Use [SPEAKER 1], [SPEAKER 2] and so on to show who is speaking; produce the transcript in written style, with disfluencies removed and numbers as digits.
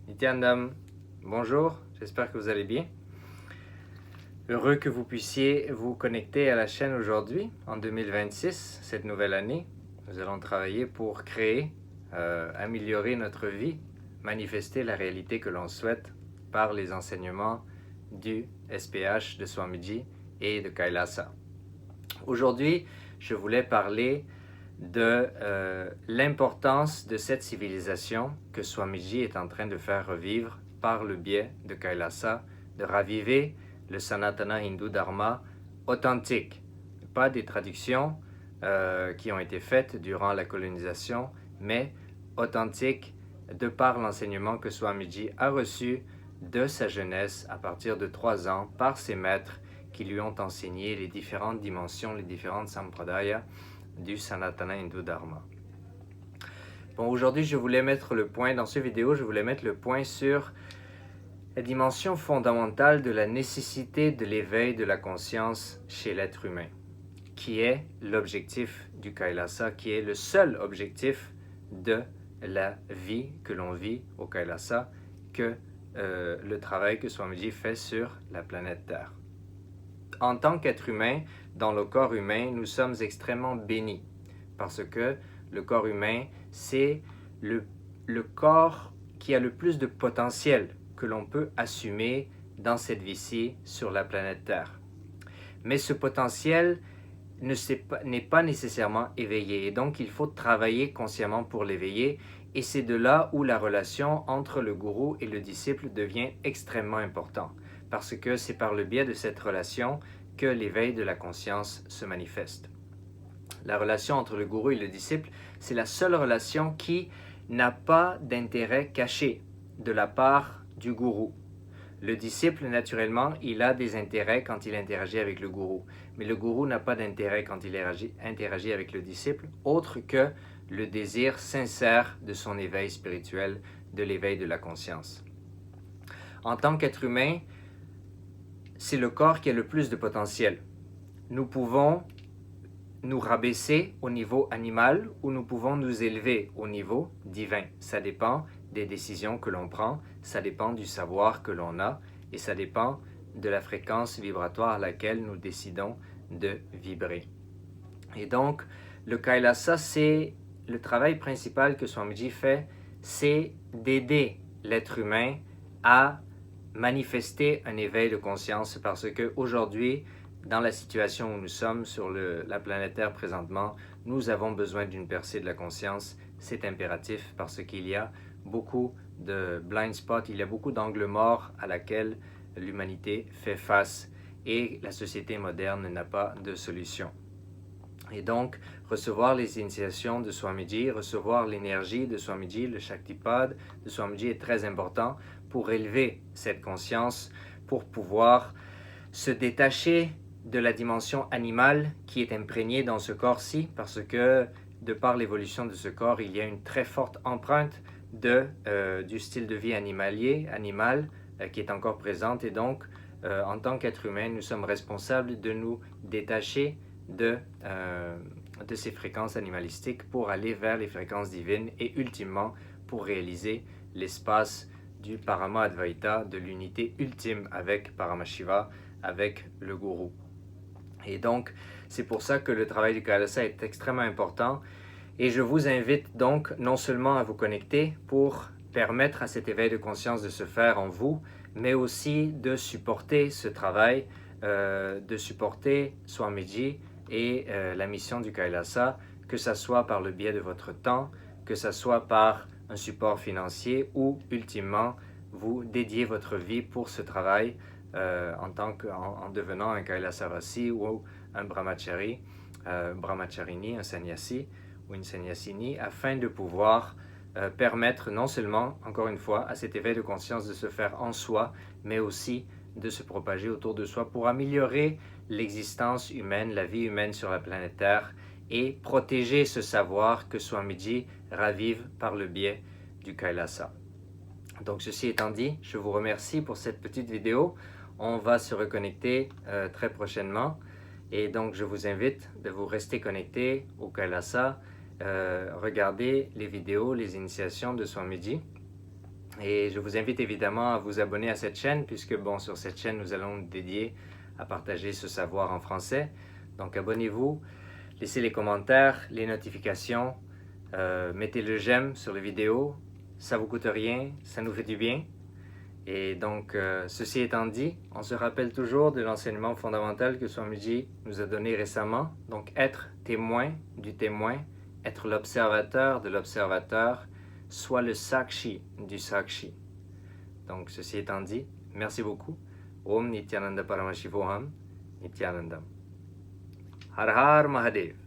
[SPEAKER 1] Nityanam, bonjour, j'espère que vous allez bien. Heureux que vous puissiez vous connecter à la chaîne aujourd'hui, en 2026, cette nouvelle année. Nous allons travailler pour créer, améliorer notre vie, manifester la réalité que l'on souhaite par les enseignements du SPH, de Swamiji et de Kailasa. Aujourd'hui, je voulais parler de l'importance de cette civilisation que Swamiji est en train de faire revivre par le biais de Kailasa, de raviver le Sanatana Hindu Dharma authentique, pas des traductions qui ont été faites durant la colonisation, mais authentique de par l'enseignement que Swamiji a reçu de sa jeunesse à partir de 3 ans par ses maîtres qui lui ont enseigné les différentes dimensions, les différentes sampradayas du Sanatana Hindu Dharma. Bon, aujourd'hui, je voulais mettre le point, dans cette vidéo, je voulais mettre le point sur la dimension fondamentale de la nécessité de l'éveil de la conscience chez l'être humain, qui est l'objectif du Kailasa, qui est le seul objectif de la vie que l'on vit au Kailasa, que le travail que Swamiji fait sur la planète Terre. En tant qu'être humain, dans le corps humain, nous sommes extrêmement bénis parce que le corps humain, c'est le corps qui a le plus de potentiel que l'on peut assumer dans cette vie-ci sur la planète Terre. Mais ce potentiel n'est pas nécessairement éveillé et donc il faut travailler consciemment pour l'éveiller et c'est de là où la relation entre le gourou et le disciple devient extrêmement importante parce que c'est par le biais de cette relation que l'éveil de la conscience se manifeste. La relation entre le gourou et le disciple, c'est la seule relation qui n'a pas d'intérêt caché de la part du gourou. Le disciple, naturellement, il a des intérêts quand il interagit avec le gourou, mais le gourou n'a pas d'intérêt quand il interagit avec le disciple, autre que le désir sincère de son éveil spirituel, de l'éveil de la conscience. En tant qu'être humain, c'est le corps qui a le plus de potentiel. Nous pouvons nous rabaisser au niveau animal ou nous pouvons nous élever au niveau divin. Ça dépend des décisions que l'on prend, ça dépend du savoir que l'on a et ça dépend de la fréquence vibratoire à laquelle nous décidons de vibrer. Et donc, le Kailasa, c'est le travail principal que Swamiji fait, c'est d'aider l'être humain à manifester un éveil de conscience parce qu'aujourd'hui, dans la situation où nous sommes sur la planète Terre présentement, nous avons besoin d'une percée de la conscience. C'est impératif parce qu'il y a beaucoup de blind spots, il y a beaucoup d'angles morts à laquelle l'humanité fait face et la société moderne n'a pas de solution. Et donc, recevoir les initiations de Swamiji, recevoir l'énergie de Swamiji, le Shaktipad de Swamiji est très important pour élever cette conscience, pour pouvoir se détacher de la dimension animale qui est imprégnée dans ce corps-ci, parce que de par l'évolution de ce corps, il y a une très forte empreinte du style de vie animal qui est encore présente. Et donc, en tant qu'être humain, nous sommes responsables de nous détacher de ces fréquences animalistiques pour aller vers les fréquences divines et ultimement pour réaliser l'espace du Parama Advaita, de l'unité ultime avec Paramashiva, avec le gourou. Et donc, c'est pour ça que le travail du Kailasa est extrêmement important. Et je vous invite donc non seulement à vous connecter pour permettre à cet éveil de conscience de se faire en vous, mais aussi de supporter ce travail, de supporter Swamiji et la mission du Kailasa, que ce soit par le biais de votre temps, que ce soit par un support financier ou ultimement vous dédiez votre vie pour ce travail en devenant un Kailasavasi ou un Brahmachari, Brahmacharini, un sannyasi ou une sannyasini, afin de pouvoir permettre non seulement, encore une fois, à cet éveil de conscience de se faire en soi, mais aussi de se propager autour de soi pour améliorer l'existence humaine, la vie humaine sur la planète Terre et protéger ce savoir que Swamiji ravive par le biais du Kailasa. Donc ceci étant dit, je vous remercie pour cette petite vidéo. On va se reconnecter très prochainement et donc je vous invite de vous rester connectés au Kailasa, regarder les vidéos, les initiations de Swamiji Et je vous invite évidemment à vous abonner à cette chaîne, puisque bon, sur cette chaîne, nous allons nous dédier à partager ce savoir en français. Donc abonnez-vous, laissez les commentaires, les notifications, mettez le j'aime sur les vidéos, ça vous coûte rien, ça nous fait du bien. Et donc, ceci étant dit, on se rappelle toujours de l'enseignement fondamental que Swamiji nous a donné récemment. Donc, être témoin du témoin, être l'observateur de l'observateur, soit le sakshi du sakshi. Donc, ceci étant dit, merci beaucoup. Om Nityananda Paramashivoham, Nityanandam. Har Har Mahadev.